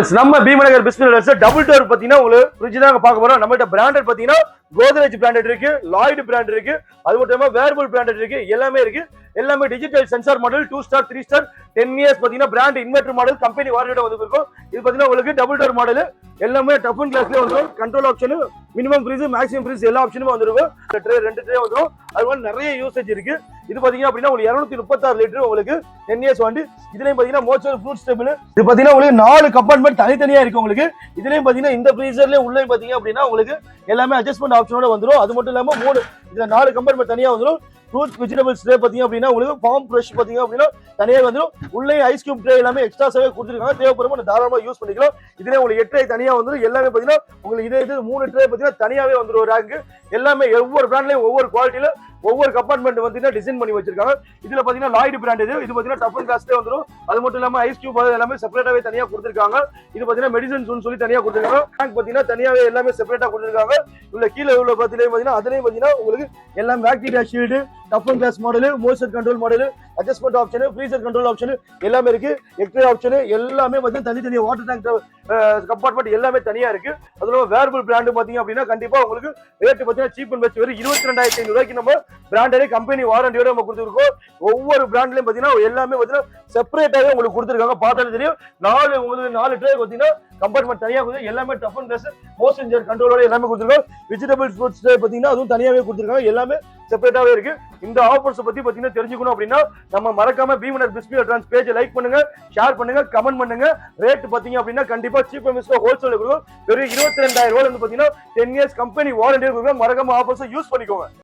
Friends நம்ம Bheemanagar பிஸ்மில்லர்ஸ் double door பாத்தீங்கன்னா உங்களுக்கு ஃப்ரிட்ஜ் தான் பார்க்க போறோம். நம்மகிட்ட பிராண்டட் பாத்தீங்கன்னா கோத்ரேஜ் பிராண்டட் இருக்கு, லாய்டு பிராண்ட் இருக்கு, அது மட்டும் இல்லாம வேர்புல் பிராண்டட் இருக்கு, எல்லாமே இருக்கு. எல்லாமே digital sensor model 2 star 3 star 10 years பாத்தீங்கன்னா பிராண்ட் இன்வெர்டர் மாடல் கம்பெனி வாரண்டியோட வந்து இருக்கும். இது பாத்தீங்கன்னா உங்களுக்கு டபுள் டோர் மாடல் எல்லாமே டஃப் அண்ட் கிளாஸ்லயே வந்துடும். Control option, minimum freeze, maximum freeze எல்லா ஆப்ஷனுமே வந்துருக்கும். ரெண்டு ட்ரே வந்துடும். அது மாதிரி நிறைய யூசேஜ் இருக்கு. இது பாத்தீங்கன்னா அப்படின்னா உங்களுக்கு 236 லிட்டர் உங்களுக்கு 10 இயர்ஸ் வாண்டி. இதுலயும் பாத்தீங்கன்னா மோச்சர் ஃப்ரூட் ஸ்டேபிள். இது பாத்தீங்கன்னா உங்களுக்கு 4 கம்பார்ட்மெண்ட் தனித்தனியா இருக்கு உங்களுக்கு. இதுலயும் பாத்தீங்கன்னா இந்த ஃப்ரீசர்லயே உள்ள பாத்தீங்க அப்படின்னா உங்களுக்கு எல்லாமே அட்ஜஸ்ட்மெண்ட் ஆப்ஷனோட வந்துடும். அது மட்டும் இல்லாம 3 இதுல 4 கம்பார்ட்மெண்ட் தனியா வந்துடும். ஃப்ரூட்ஸ் வெஜிடபிள்ஸ் ட்ரே பாத்தீங்க அப்படின்னா உங்களுக்கு ஃபார்ம் ஃப்ரெஷ் பாத்தீங்க அப்படின்னா தனியாக வந்துடும். உள்ளே ஐஸ் கியூப் ட்ரே எல்லாமே எக்ஸ்ட்ராஸாவே கொடுத்துருக்காங்க. தேவைப்படும்போது தாராளமா யூஸ் பண்ணிக்கலாம். இதுல உங்களுக்கு 8 ட்ரே தனியா வந்துடும். எல்லாமே பாத்தீங்கன்னா உங்களுக்கு இதே 3 ட்ரே பாத்தீங்கன்னா தனியாவே வந்துடும். ரேங்க் எல்லாமே ஒவ்வொரு பிராண்ட்லயும் ஒவ்வொரு குவாலிட்டியில ஒவ்வொரு கம்பார்ட்மெண்ட் வந்து டிசைன் பண்ணி வச்சிருக்காங்க. இதுல பாத்தீங்கன்னா லாய்டு பிராண்ட் இது பாத்தீங்கன்னா டஃப் அண்ட் கிளாஸ்லயே வந்துடும். அது மட்டும் இல்லாம ஐஸ் கியூப் எல்லாமே செப்பரேட்டாவே தனியா கொடுத்துருக்காங்க. இது பாத்தீங்கன்னா மெடிசன்ஸ் சொல்லி தனியா கொடுத்துருக்காங்க. டேங்க் பாத்தீங்கன்னா தனியாவே எல்லாமே செப்பரேட்டா கொடுத்துருக்காங்க. உள்ள கீழே உள்ள பாத்தீங்கன்னா அதுலயும் பாத்தீங்கன்னா உங்களுக்கு எல்லாம் bacteria shield, tough and glass model, motion control model, adjustment option, freezer control option எல்லாமே இருக்கு. எக்ஸ்ட்ரா ஆப்ஷன் எல்லாமே பாத்தீங்கன்னா தனித்தனி வாட்டர் டேங்க் கம்பார்ட்மெண்ட் எல்லாமே தனியா இருக்கு. அதுல வேர்புல் பிராண்ட் பாத்தீங்க அப்படின்னா கண்டிப்பா உங்களுக்கு ரேட் பாத்தீங்கன்னா சீப் அண்ட் பெஸ்ட் வெறும் 22,500 ரூபாய்க்கு நம்ம பிராண்டே கம்பெனி வாரண்டியோட நம்ம கொடுத்துருக்கோம். ஒவ்வொரு பிராண்ட்லயும் பாத்தீங்கன்னா எல்லாமே பாத்தீங்கன்னா செப்பரேட்டாவே உங்களுக்கு கொடுத்துருக்காங்க. பார்த்தாலும் தெரியும். 4 ட்ரே பாத்தீங்கன்னா கம்பார்ட்மெண்ட் தனியா கொடுத்து எல்லாமே டஃப் அண்ட் கிளாஸ், மோஷன் கண்ட்ரோலோட எல்லாமே கொடுத்துருக்கோம். வெஜிடபிள் ஃப்ரூட்ஸ் ட்ரே பாத்தீங்கன்னா அதுவும் தனியாவே கொடுத்துருக்காங்க. எல்லாமே செப்பரேட்டாவே இருக்கு. இந்த ஆஃபர்ஸ் பத்தி பாத்தீங்கன்னா தெரிஞ்சுக்கணும் அப்படின்னா நம்ம மறக்காம பீமநகர் பிஸ்மில்லர்ஸ் பேஜ் லைக் பண்ணுங்க, ஷேர் பண்ணுங்க, கமெண்ட் பண்ணுங்க. ரேட் பாத்தீங்க அப்படின்னா கண்டிப்பா சீப் அண்ட் பெஸ்ட் ஹோல்சேல் கொடுக்கும். வெறும் 22,000 ரூபாய் வந்து பாத்தீங்கன்னா 10 இயர்ஸ் கம்பெனி வாரண்டி கொடுக்கும். மறக்காம ஆஃபர்ஸ் யூஸ் பண்ணிக்கோங்க.